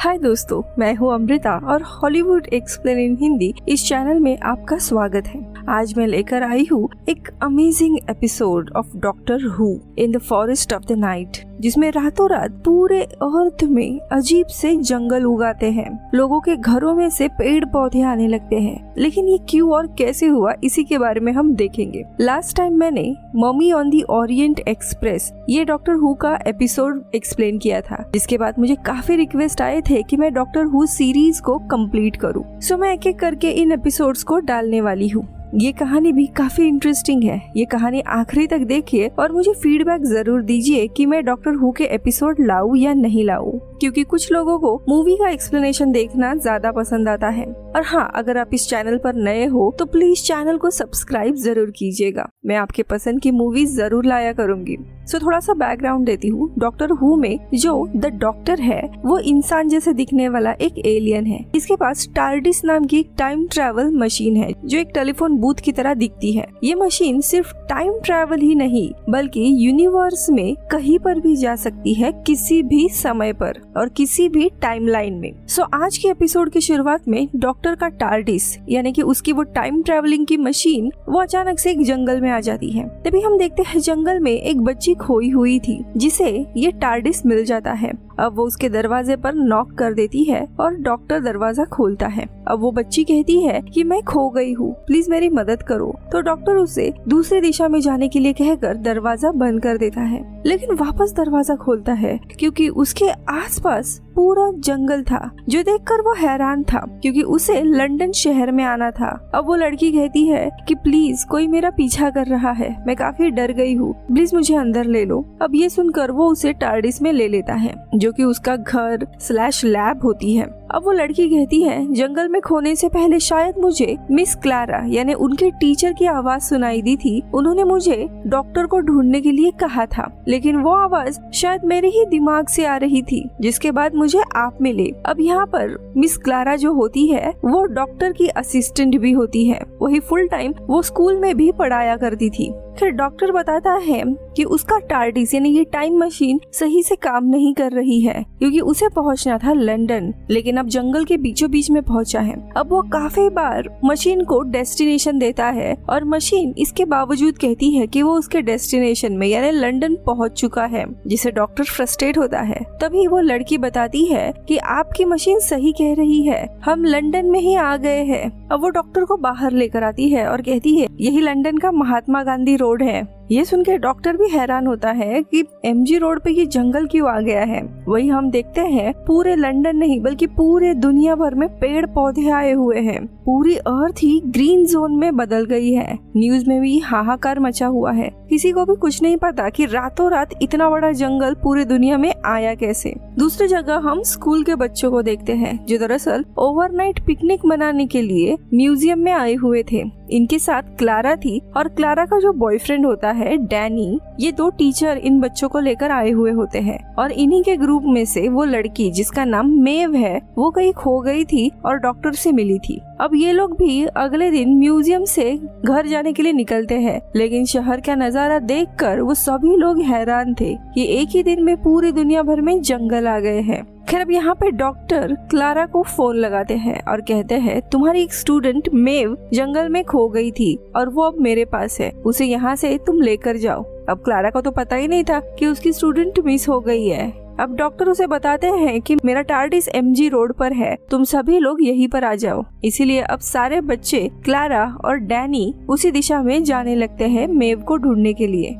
हाय दोस्तों, मैं हूँ अमृता और हॉलीवुड एक्सप्लेन इन हिंदी इस चैनल में आपका स्वागत है। आज मैं लेकर आई हूँ एक amazing episode of doctor who in the forest of the night, जिसमें रातों रात पूरे अर्थ में अजीब से जंगल उगाते हैं। लोगों के घरों में से पेड़ पौधे आने लगते हैं, लेकिन ये क्यों और कैसे हुआ, इसी के बारे में हम देखेंगे। लास्ट टाइम मैंने mummy on the Orient express ये डॉक्टर हू का एपिसोड एक्सप्लेन किया था, जिसके बाद मुझे काफी रिक्वेस्ट आए थे कि मैं डॉक्टर हू सीरीज को कंप्लीट करूं। सो मैं एक एक करके इन एपिसोड्स को डालने वाली हूँ। ये कहानी भी काफी इंटरेस्टिंग है। ये कहानी आखिरी तक देखिए और मुझे फीडबैक जरूर दीजिए कि मैं डॉक्टर हू के एपिसोड लाऊं या नहीं लाऊं, क्योंकि कुछ लोगों को मूवी का एक्सप्लेनेशन देखना ज्यादा पसंद आता है। और हाँ, अगर आप इस चैनल पर नए हो तो प्लीज चैनल को सब्सक्राइब जरूर कीजिएगा। मैं आपके पसंद की मूवीज जरूर लाया करूंगी। सो थोड़ा सा बैकग्राउंड देती हूँ। डॉक्टर हू में जो द डॉक्टर है वो इंसान जैसे दिखने वाला एक एलियन है। इसके पास टार्डिस नाम की टाइम ट्रैवल मशीन है, जो एक टेलीफोन बूथ की तरह दिखती है। ये मशीन सिर्फ टाइम ट्रैवल ही नहीं बल्कि यूनिवर्स में कहीं पर भी जा सकती है, किसी भी समय पर और किसी भी टाइमलाइन में। सो आज के एपिसोड की शुरुआत में डॉक्टर का टार्डिस यानी कि उसकी वो टाइम ट्रैवलिंग की मशीन वो अचानक से एक जंगल में आ जाती है। तभी हम देखते हैं जंगल में एक बच्ची खोई हुई थी, जिसे ये टार्डिस मिल जाता है। अब वो उसके दरवाजे पर नॉक कर देती है और डॉक्टर दरवाजा खोलता है। अब वो बच्ची कहती है कि मैं खो गई हूँ, प्लीज मेरी मदद करो। तो डॉक्टर उसे दूसरी दिशा में जाने के लिए कहकर दरवाजा बंद कर देता है, लेकिन वापस दरवाजा खोलता है क्योंकि उसके आसपास पूरा जंगल था, जो देखकर वो हैरान था क्योंकि उसे लंदन शहर में आना था। अब वो लड़की कहती है कि प्लीज कोई मेरा पीछा कर रहा है, मैं काफी डर गई हूँ, प्लीज मुझे अंदर ले लो। अब ये सुनकर वो उसे टार्डिस में ले लेता है, जो कि उसका घर / लैब होती है। अब वो लड़की कहती है जंगल में खोने से पहले शायद मुझे मिस क्लारा यानी उनके टीचर की आवाज सुनाई दी थी। उन्होंने मुझे डॉक्टर को ढूंढने के लिए कहा था, लेकिन वो आवाज शायद मेरे ही दिमाग से आ रही थी, जिसके बाद मुझे आप मिले। अब यहाँ पर मिस क्लारा जो होती है वो डॉक्टर की असिस्टेंट भी होती है। वही फुल टाइम वो स्कूल में भी पढ़ाया करती थी। फिर डॉक्टर बताता है कि उसका टार्डिस यानी ये टाइम मशीन सही से काम नहीं कर रही है, क्योंकि उसे पहुंचना था लंदन, लेकिन अब जंगल के बीचों बीच में पहुंचा है। अब वो काफी बार मशीन को डेस्टिनेशन देता है और मशीन इसके बावजूद कहती है कि वो उसके डेस्टिनेशन में यानी लंदन पहुंच चुका है, जिसे डॉक्टर फ्रस्ट्रेट होता है। तभी वो लड़की बताती है कि आपकी मशीन सही कह रही है, हम लंदन में ही आ गए हैं। अब वो डॉक्टर को बाहर लेकर आती है और कहती है यही लंदन का महात्मा गांधी रोड है। ये सुनकर डॉक्टर भी हैरान होता है कि एमजी रोड पे ये जंगल क्यों आ गया है। वही हम देखते हैं पूरे लंदन नहीं बल्कि पूरे दुनिया भर में पेड़ पौधे आए हुए हैं। पूरी अर्थ ही ग्रीन जोन में बदल गई है। न्यूज में भी हाहाकार मचा हुआ है। किसी को भी कुछ नहीं पता कि रातों रात इतना बड़ा जंगल पूरी दुनिया में आया कैसे। दूसरी जगह हम स्कूल के बच्चों को देखते हैं, जो दरअसल ओवरनाइट पिकनिक मनाने के लिए म्यूजियम में आए हुए थे। इनके साथ क्लारा थी और क्लारा का जो बॉयफ्रेंड होता है डैनी। ये दो टीचर इन बच्चों को लेकर आए हुए होते हैं और इन्हीं के ग्रुप में से वो लड़की जिसका नाम मेव है वो कहीं खो गई थी और डॉक्टर से मिली थी। अब ये लोग भी अगले दिन म्यूजियम से घर जाने के लिए निकलते हैं, लेकिन शहर का नजारा देखकर वो सभी लोग हैरान थे कि एक ही दिन में पूरी दुनिया भर में जंगल आ गए हैं। खैर, अब यहाँ पे डॉक्टर क्लारा को फोन लगाते हैं और कहते हैं तुम्हारी एक स्टूडेंट मेव जंगल में खो गई थी और वो अब मेरे पास है, उसे यहाँ से तुम लेकर जाओ। अब क्लारा को तो पता ही नहीं था कि उसकी स्टूडेंट मिस हो गई है। अब डॉक्टर उसे बताते हैं कि मेरा टार्डिस एमजी रोड पर है, तुम सभी लोग यहीं पर आ जाओ। इसीलिए अब सारे बच्चे क्लारा और डैनी उसी दिशा में जाने लगते हैं मेव को ढूंढने के लिए।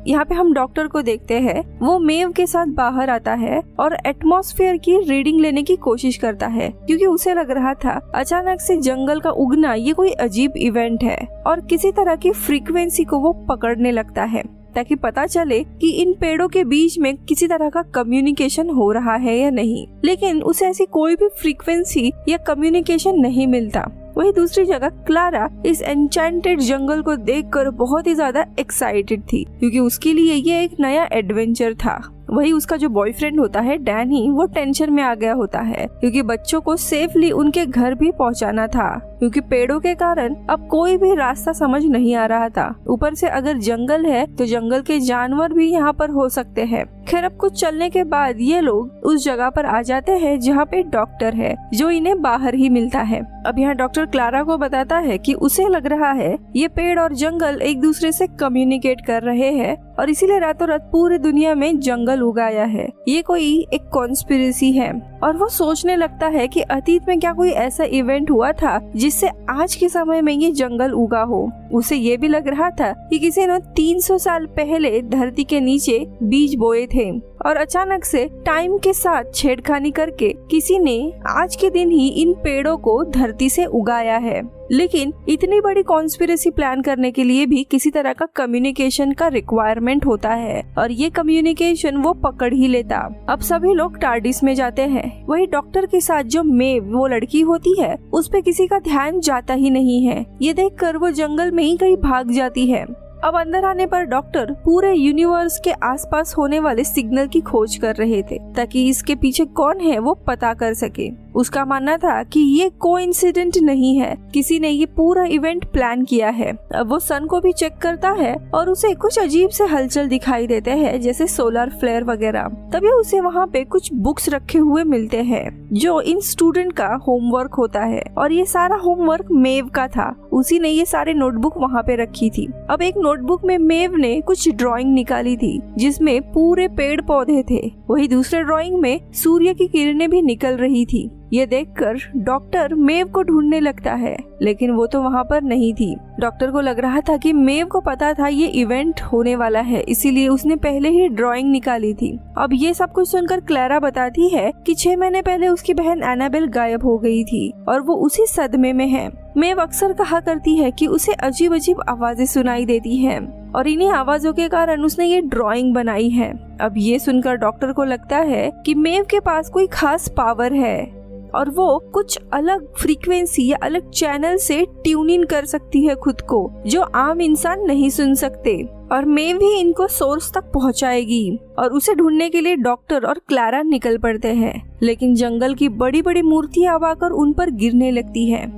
यहाँ पे हम डॉक्टर को देखते हैं, वो मेव के साथ बाहर आता है और एटमॉस्फेयर की रीडिंग लेने की कोशिश करता है, क्योंकि उसे लग रहा था अचानक से जंगल का उगना ये कोई अजीब इवेंट है और किसी तरह की फ्रीक्वेंसी को वो पकड़ने लगता है, ताकि पता चले कि इन पेड़ों के बीच में किसी तरह का कम्युनिकेशन हो रहा है या नहीं। लेकिन उसे ऐसी कोई भी फ्रीक्वेंसी या कम्युनिकेशन नहीं मिलता। वही दूसरी जगह क्लारा इस एन्चेंटेड जंगल को देखकर बहुत ही ज्यादा एक्साइटेड थी, क्योंकि उसके लिए ये एक नया एडवेंचर था। वही उसका जो बॉयफ्रेंड होता है डैनी, वो टेंशन में आ गया होता है, क्योंकि बच्चों को सेफली उनके घर भी पहुंचाना था, क्योंकि पेड़ों के कारण अब कोई भी रास्ता समझ नहीं आ रहा था। ऊपर से अगर जंगल है तो जंगल के जानवर भी यहाँ पर हो सकते हैं। खैर अब कुछ चलने के बाद ये लोग उस जगह पर आ जाते हैं जहाँ पे डॉक्टर है, जो इन्हें बाहर ही मिलता है। अब यहाँ डॉक्टर क्लारा को बताता है कि उसे लग रहा है ये पेड़ और जंगल एक दूसरे से कम्युनिकेट कर रहे हैं और इसीलिए रातों रात पूरी दुनिया में जंगल उगाया है। ये कोई एक कॉन्स्पिरेसी है। और वो सोचने लगता है कि अतीत में क्या कोई ऐसा इवेंट हुआ था जिससे आज के समय में ये जंगल उगा हो। उसे ये भी लग रहा था कि किसी ने 300 साल पहले धरती के नीचे बीज बोए थे और अचानक से टाइम के साथ छेड़खानी करके किसी ने आज के दिन ही इन पेड़ों को धरती से उगाया है। लेकिन इतनी बड़ी कॉन्स्पिरेसी प्लान करने के लिए भी किसी तरह का कम्युनिकेशन का रिक्वायरमेंट होता है और ये कम्युनिकेशन वो पकड़ ही लेता। अब सभी लोग टार्डिस में जाते हैं। वही डॉक्टर के साथ जो मेव वो लड़की होती है उस पे किसी का ध्यान जाता ही नहीं है। ये देखकर वो जंगल में ही कहीं भाग जाती है। अब अंदर आने पर डॉक्टर पूरे यूनिवर्स के आसपास होने वाले सिग्नल की खोज कर रहे थे ताकि इसके पीछे कौन है वो पता कर सके। उसका मानना था कि ये कोइंसिडेंट नहीं है, किसी ने ये पूरा इवेंट प्लान किया है। अब वो सन को भी चेक करता है और उसे कुछ अजीब से हलचल दिखाई देते हैं जैसे सोलर फ्लेयर वगैरह। तभी उसे वहाँ पे कुछ बुक्स रखे हुए मिलते हैं जो इन स्टूडेंट का होमवर्क होता है और ये सारा होमवर्क मेव का था। उसी ने ये सारे नोटबुक वहाँ पे रखी थी। अब एक नोटबुक में मेव ने कुछ ड्राइंग निकाली थी जिसमें पूरे पेड़ पौधे थे। वही दूसरे ड्राइंग में सूर्य की किरणें भी निकल रही थी। ये देखकर डॉक्टर मेव को ढूंढने लगता है लेकिन वो तो वहाँ पर नहीं थी। डॉक्टर को लग रहा था कि मेव को पता था ये इवेंट होने वाला है, इसीलिए उसने पहले ही ड्राइंग निकाली थी। अब ये सब कुछ सुनकर क्लारा बताती है कि 6 महीने पहले उसकी बहन एनाबेल गायब हो गई थी और वो उसी सदमे में है। मेव अक्सर कहा करती है कि उसे अजीब अजीब आवाजें सुनाई देती हैं और इन्हीं आवाजों के कारण उसने ये ड्राइंग बनाई है। अब ये सुनकर डॉक्टर को लगता है कि मेव के पास कोई खास पावर है और वो कुछ अलग फ्रीक्वेंसी या अलग चैनल से ट्यून इन कर सकती है खुद को, जो आम इंसान नहीं सुन सकते। और मेव भी इनको सोर्स तक पहुंचाएगी और उसे ढूंढने के लिए डॉक्टर और क्लारा निकल पड़ते हैं। लेकिन जंगल की बड़ी बड़ी मूर्तियां अब आकर उन पर गिरने लगती है।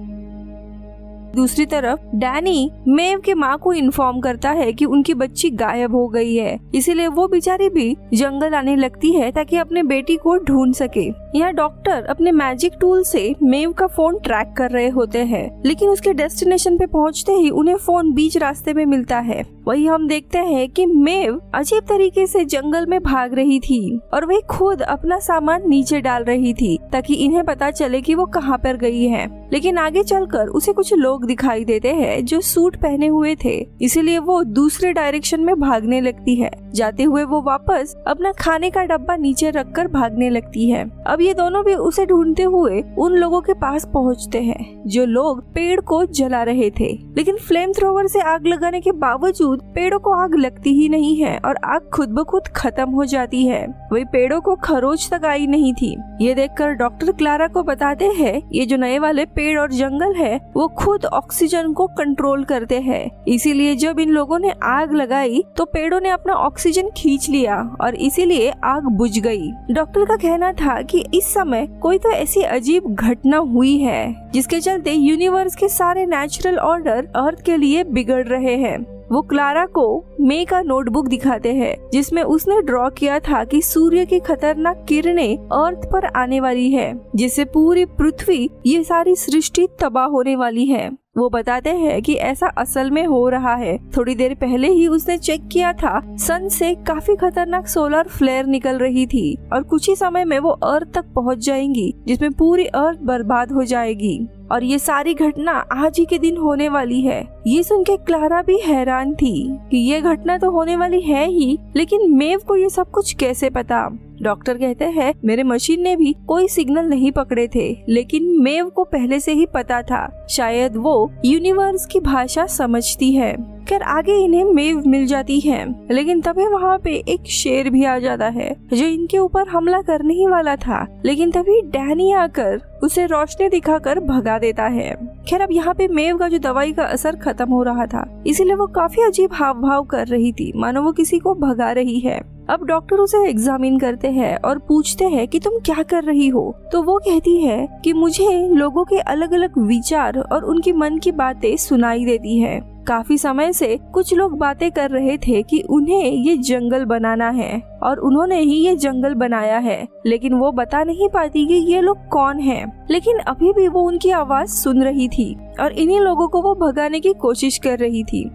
दूसरी तरफ डैनी मेव के माँ को इन्फॉर्म करता है कि उनकी बच्ची गायब हो गई है, इसीलिए वो बेचारी भी जंगल आने लगती है ताकि अपने बेटी को ढूंढ सके। यहाँ डॉक्टर अपने मैजिक टूल से मेव का फोन ट्रैक कर रहे होते हैं, लेकिन उसके डेस्टिनेशन पे पहुँचते ही उन्हें फोन बीच रास्ते में मिलता है। वही हम देखते हैं कि मेव अजीब तरीके से जंगल में भाग रही थी और वह खुद अपना सामान नीचे डाल रही थी ताकि इन्हें पता चले कि वो कहाँ पर गई है। लेकिन आगे चलकर उसे कुछ लोग दिखाई देते हैं जो सूट पहने हुए थे, इसीलिए वो दूसरे डायरेक्शन में भागने लगती है। जाते हुए वो वापस अपना खाने का डब्बा नीचे रखकर भागने लगती है। अब ये दोनों भी उसे ढूंढते हुए उन लोगों के पास पहुंचते हैं जो लोग पेड़ को जला रहे थे, लेकिन फ्लेम थ्रोवर से आग लगाने के बावजूद पेड़ों को आग लगती ही नहीं है और आग खुद ब खुद खत्म हो जाती है। वही पेड़ों को खरोच तक आई नहीं थी। ये देखकर डॉक्टर क्लारा को बताते हैं ये जो नए वाले पेड़ और जंगल है वो खुद ऑक्सीजन को कंट्रोल करते हैं, इसीलिए जब इन लोगों ने आग लगाई तो पेड़ों ने अपना ऑक्सीजन खींच लिया और इसीलिए आग बुझ गई। डॉक्टर का कहना था कि इस समय कोई तो ऐसी अजीब घटना हुई है जिसके चलते यूनिवर्स के सारे नेचुरल ऑर्डर अर्थ के लिए बिगड़ रहे हैं। वो क्लारा को मे का नोटबुक दिखाते हैं जिसमें उसने ड्रॉ किया था कि सूर्य की खतरनाक किरणें अर्थ पर आने वाली है, जिससे पूरी पृथ्वी ये सारी सृष्टि तबाह होने वाली है। वो बताते हैं कि ऐसा असल में हो रहा है। थोड़ी देर पहले ही उसने चेक किया था, सन से काफी खतरनाक सोलर फ्लेयर निकल रही थी और कुछ ही समय में वो अर्थ तक पहुंच जाएंगी, जिसमें पूरी अर्थ बर्बाद हो जाएगी और ये सारी घटना आज ही के दिन होने वाली है। ये सुन के क्लारा भी हैरान थी कि ये घटना तो होने वाली है ही, लेकिन मेव को ये सब कुछ कैसे पता। डॉक्टर कहते हैं मेरे मशीन ने भी कोई सिग्नल नहीं पकड़े थे, लेकिन मेव को पहले से ही पता था, शायद वो यूनिवर्स की भाषा समझती है। खैर आगे इन्हें मेव मिल जाती है, लेकिन तभी वहाँ पे एक शेर भी आ जाता है जो इनके ऊपर हमला करने ही वाला था, लेकिन तभी डैनी आकर उसे रोशनी दिखाकर भगा देता है। खैर अब यहाँ पे मेव का जो दवाई का असर खत्म हो रहा था, इसीलिए वो काफी अजीब हाव भाव कर रही थी, मानो वो किसी को भगा रही है। अब डॉक्टर उसे एग्जामिन करते हैं और पूछते हैं कि तुम क्या कर रही हो, तो वो कहती है कि मुझे लोगों के अलग अलग विचार और उनकी मन की बातें सुनाई देती है। काफी समय से कुछ लोग बातें कर रहे थे कि उन्हें ये जंगल बनाना है और उन्होंने ही ये जंगल बनाया है, लेकिन वो बता नहीं पाती कि ये लोग कौन हैं। लेकिन अभी भी वो उनकी आवाज सुन रही थी और इन्हीं लोगों को वो भगाने की कोशिश कर रही थी।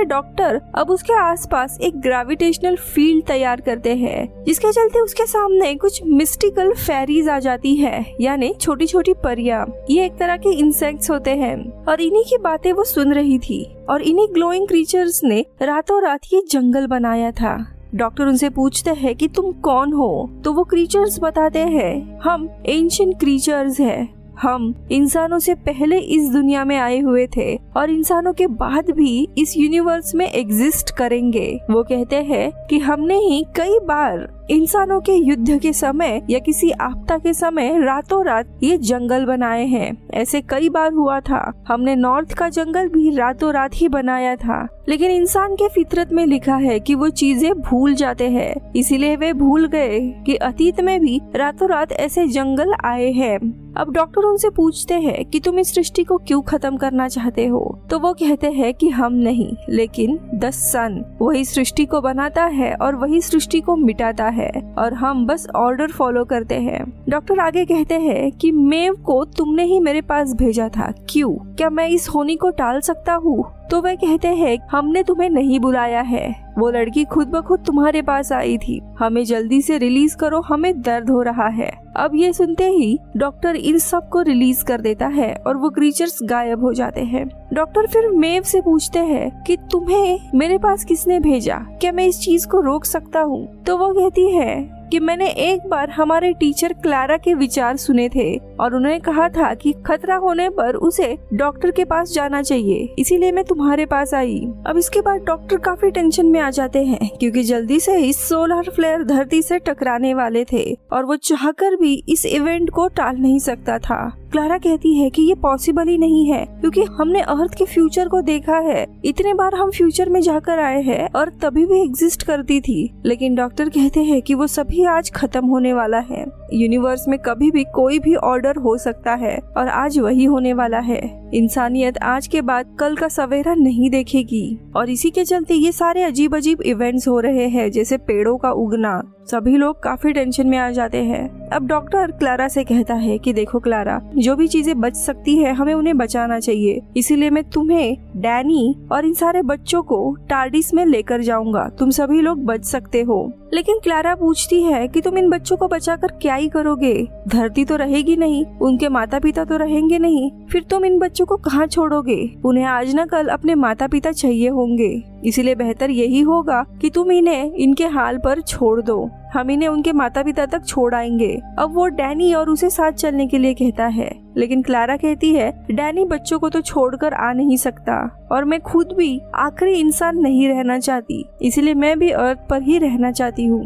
डॉक्टर अब उसके आसपास एक ग्रेविटेशनल फील्ड तैयार करते हैं, जिसके चलते उसके सामने कुछ मिस्टिकल फेरीज आ जाती है, यानी छोटी छोटी परियां। ये एक तरह के इंसेक्ट्स होते हैं और इन्हीं की बातें वो सुन रही थी और इन्हीं ग्लोइंग क्रीचर्स ने रातों रात ये जंगल बनाया था। डॉक्टर उनसे पूछते हैं कि तुम कौन हो, तो वो क्रीचर्स बताते हैं हम एंशिएंट क्रीचर्स हैं, हम इंसानों से पहले इस दुनिया में आए हुए थे और इंसानों के बाद भी इस यूनिवर्स में एग्जिस्ट करेंगे। वो कहते हैं कि हमने ही कई बार इंसानों के युद्ध के समय या किसी आपदा के समय रातों रात ये जंगल बनाए हैं। ऐसे कई बार हुआ था। हमने नॉर्थ का जंगल भी रातों रात ही बनाया था, लेकिन इंसान के फितरत में लिखा है कि वो चीजें भूल जाते हैं, इसीलिए वे भूल गए कि अतीत में भी रातों रात ऐसे जंगल आए हैं। अब डॉक्टर उनसे पूछते हैं कि तुम इस सृष्टि को क्यों खत्म करना चाहते हो, तो वो कहते हैं कि हम नहीं, लेकिन द सन वही सृष्टि को बनाता है और वही सृष्टि को मिटाता है और हम बस ऑर्डर फॉलो करते हैं। डॉक्टर आगे कहते हैं कि मेव को तुमने ही मेरे पास भेजा था, क्यों? क्या मैं इस होनी को टाल सकता हूँ? तो वे कहते हैं हमने तुम्हें नहीं बुलाया है, वो लड़की खुद ब खुद तुम्हारे पास आई थी, हमें जल्दी से रिलीज करो, हमें दर्द हो रहा है। अब ये सुनते ही डॉक्टर इन सब को रिलीज कर देता है और वो क्रीचर्स गायब हो जाते हैं। डॉक्टर फिर मेव से पूछते हैं कि तुम्हें मेरे पास किसने भेजा, क्या मैं इस चीज को रोक सकता हूँ? तो वो कहती है कि मैंने एक बार हमारे टीचर क्लारा के विचार सुने थे और उन्होंने कहा था कि खतरा होने पर उसे डॉक्टर के पास जाना चाहिए, इसीलिए मैं तुम्हारे पास आई। अब इसके बाद डॉक्टर काफी टेंशन में आ जाते हैं क्योंकि जल्दी से इस सोलर फ्लेयर धरती से टकराने वाले थे और वो चाहकर भी इस इवेंट को टाल नहीं सकता था। क्लारा कहती है कि ये पॉसिबल ही नहीं है क्योंकि हमने अर्थ के फ्यूचर को देखा है, इतने बार हम फ्यूचर में जाकर आए हैं और तभी भी एग्जिस्ट करती थी। लेकिन डॉक्टर कहते हैं कि वो सभी आज खत्म होने वाला है। यूनिवर्स में कभी भी कोई भी ऑर्डर हो सकता है और आज वही होने वाला है। इंसानियत आज के बाद कल का सवेरा नहीं देखेगी और इसी के चलते ये सारे अजीब अजीब इवेंट्स हो रहे हैं, जैसे पेड़ों का उगना। सभी लोग काफी टेंशन में आ जाते हैं। अब डॉक्टर क्लारा से कहता है कि देखो क्लारा, जो भी चीजें बच सकती है हमें उन्हें बचाना चाहिए, इसीलिए मैं तुम्हें, डैनी और इन सारे बच्चों को टार्डिस में लेकर जाऊंगा, तुम सभी लोग बच सकते हो। लेकिन क्लारा पूछती है कि तुम इन बच्चों को बचाकर क्या ही करोगे? धरती तो रहेगी नहीं, उनके माता पिता तो रहेंगे नहीं, फिर तुम इन बच्चों को कहाँ छोड़ोगे? उन्हें आज न कल अपने माता पिता चाहिए होंगे, इसीलिए बेहतर यही होगा कि तुम इन्हें इनके हाल पर छोड़ दो, हम इन्हें उनके माता पिता तक छोड़ आएंगे। अब वो डैनी और उसे साथ चलने के लिए कहता है, लेकिन क्लारा कहती है डैनी बच्चों को तो छोड़कर आ नहीं सकता और मैं खुद भी आखिरी इंसान नहीं रहना चाहती, इसलिए मैं भी अर्थ पर ही रहना चाहती हूँ।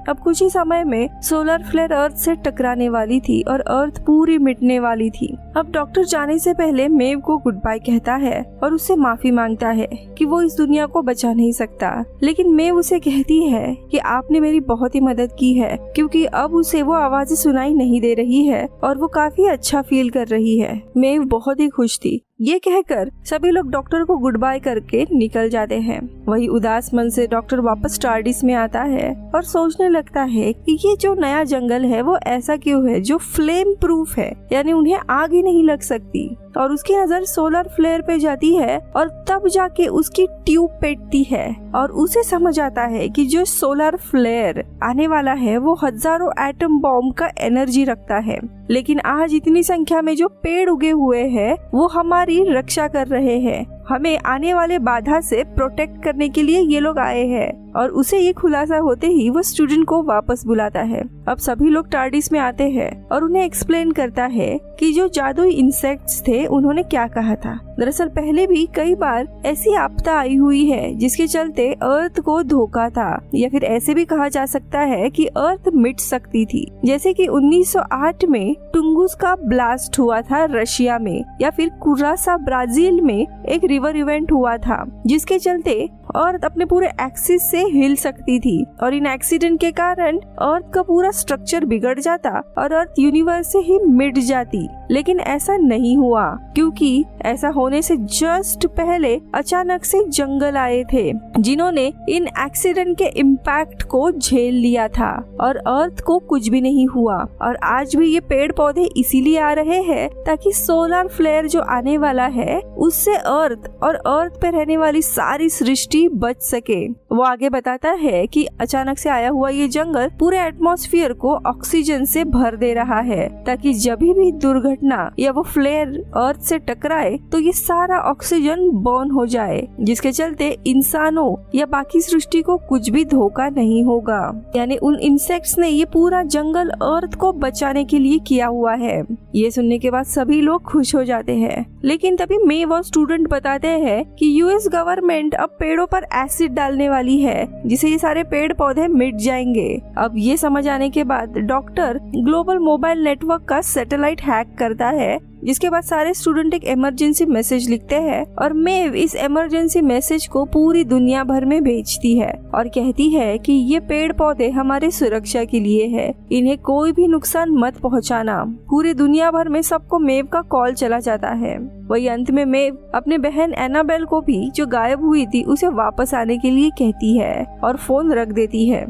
अब कुछ ही समय में सोलर फ्लेयर अर्थ से टकराने वाली थी और अर्थ पूरी मिटने वाली थी। अब डॉक्टर जाने से पहले मेव को गुड बाय कहता है और उससे माफी मांगता है कि वो इस दुनिया को बचा नहीं सकता। लेकिन मेव उसे कहती है कि आपने मेरी बहुत ही मदद की है, क्योंकि अब उसे वो आवाजें सुनाई नहीं दे रही है और वो काफी अच्छा फील कर रही है। मेव बहुत ही खुश थी। ये कहकर सभी लोग डॉक्टर को गुड बाय करके निकल जाते हैं। वही उदास मन से डॉक्टर वापस टार्डिस में आता है और सोचने लगता है कि ये जो नया जंगल है वो ऐसा क्यों है जो फ्लेम प्रूफ है, यानी उन्हें आग ही नहीं लग सकती। और उसकी नजर सोलर फ्लेयर पे जाती है और तब जाके उसकी ट्यूब पेटती है और उसे समझ आता है कि जो सोलर फ्लेयर आने वाला है वो हजारों एटम बॉम्ब का एनर्जी रखता है। लेकिन आज इतनी संख्या में जो पेड़ उगे हुए हैं वो हमारी रक्षा कर रहे हैं, हमें आने वाले बाधा से प्रोटेक्ट करने के लिए ये लोग आए हैं। और उसे ये खुलासा होते ही वो स्टूडेंट को वापस बुलाता है। अब सभी लोग टार्डिस में आते हैं और उन्हें एक्सप्लेन करता है कि जो जादुई इंसेक्ट्स थे उन्होंने क्या कहा था। दरअसल पहले भी कई बार ऐसी आपदा आई हुई है जिसके चलते अर्थ को धोखा था, या फिर ऐसे भी कहा जा सकता है कि अर्थ मिट सकती थी। जैसे कि 1908 में टुंगुस का ब्लास्ट हुआ था रशिया में, या फिर कुरासा ब्राजील में एक रिवर इवेंट हुआ था जिसके चलते अर्थ अपने पूरे एक्सिस से हिल सकती थी और इन एक्सीडेंट के कारण अर्थ का पूरा स्ट्रक्चर बिगड़ जाता और अर्थ यूनिवर्स से ही मिट जाती। लेकिन ऐसा नहीं हुआ, क्योंकि ऐसा होने से जस्ट पहले अचानक से जंगल आए थे जिन्होंने इन एक्सीडेंट के इम्पैक्ट को झेल लिया था और अर्थ को कुछ भी नहीं हुआ। और आज भी ये पेड़ पौधे इसीलिए आ रहे हैं ताकि सोलर फ्लेयर जो आने वाला है उससे अर्थ और अर्थ पे रहने वाली सारी सृष्टि बच सके। वो आगे बताता है कि अचानक से आया हुआ ये जंगल पूरे एटमॉस्फेयर को ऑक्सीजन से भर दे रहा है ताकि जब भी दुर्घटना या वो फ्लेयर अर्थ से टकराए तो ये सारा ऑक्सीजन बर्न हो जाए, जिसके चलते इंसानों या बाकी सृष्टि को कुछ भी धोखा नहीं होगा। यानी उन इंसेक्ट्स ने ये पूरा जंगल अर्थ को बचाने के लिए किया हुआ है। ये सुनने के बाद सभी लोग खुश हो जाते हैं, लेकिन तभी मेव और स्टूडेंट बताते हैं कि यूएस गवर्नमेंट अब पेड़ों पर एसिड डालने वाली है जिससे ये सारे पेड़ पौधे मिट जाएंगे। अब ये समझ आने के बाद डॉक्टर ग्लोबल मोबाइल नेटवर्क का सैटेलाइट हैक करता है, जिसके बाद सारे स्टूडेंट एक इमरजेंसी मैसेज लिखते हैं और मेव इस इमरजेंसी मैसेज को पूरी दुनिया भर में भेजती है और कहती है कि ये पेड़ पौधे हमारे सुरक्षा के लिए है, इन्हें कोई भी नुकसान मत पहुंचाना। पूरी दुनिया भर में सबको मेव का कॉल चला जाता है। वही अंत में मेव अपने बहन एनाबेल को भी जो गायब हुई थी उसे वापस आने के लिए कहती है और फोन रख देती है।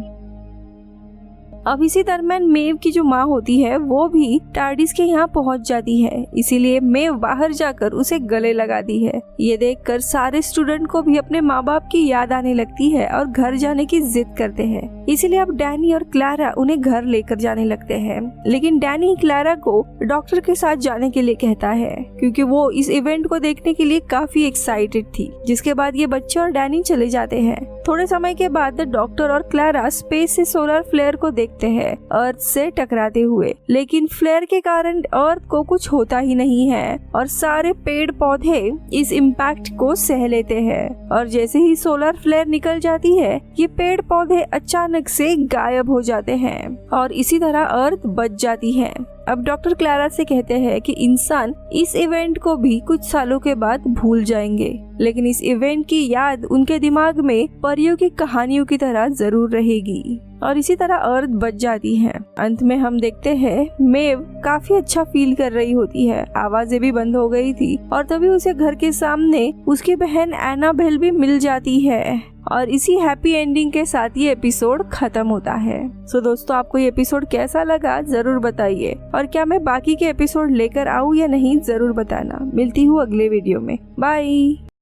अब इसी दरम्यान मेव की जो माँ होती है वो भी टार्डिस के यहाँ पहुँच जाती है, इसीलिए मेव बाहर जाकर उसे गले लगाती है। ये देखकर सारे स्टूडेंट को भी अपने माँ बाप की याद आने लगती है और घर जाने की जिद करते हैं। इसीलिए अब डैनी और क्लारा उन्हें घर लेकर जाने लगते हैं, लेकिन डैनी क्लारा को डॉक्टर के साथ जाने के लिए कहता है क्योंकि वो इस इवेंट को देखने के लिए काफी एक्साइटेड थी। जिसके बाद ये बच्चे और डैनी चले जाते हैं। थोड़े समय के बाद डॉक्टर और क्लारा स्पेस से सोलर फ्लेयर को देखते हैं अर्थ से टकराते हुए, लेकिन फ्लेयर के कारण अर्थ को कुछ होता ही नहीं है और सारे पेड़ पौधे इस इम्पैक्ट को सह लेते हैं। और जैसे ही सोलर फ्लेयर निकल जाती है ये पेड़ पौधे अचानक से गायब हो जाते हैं और इसी तरह अर्थ बच जाती है। अब डॉक्टर क्लारा से कहते हैं कि इंसान इस इवेंट को भी कुछ सालों के बाद भूल जाएंगे, लेकिन इस इवेंट की याद उनके दिमाग में परियों की कहानियों की तरह जरूर रहेगी। और इसी तरह अर्थ बच जाती है। अंत में हम देखते हैं मेव काफी अच्छा फील कर रही होती है, आवाजें भी बंद हो गई थी और तभी उसे घर के सामने उसकी बहन एनाबेल भी मिल जाती है और इसी हैप्पी एंडिंग के साथ ये एपिसोड खत्म होता है। सो दोस्तों, आपको ये एपिसोड कैसा लगा जरूर बताइए और क्या मैं बाकी के एपिसोड लेकर आऊँ या नहीं जरूर बताना। मिलती हूँ अगले वीडियो में। बाय।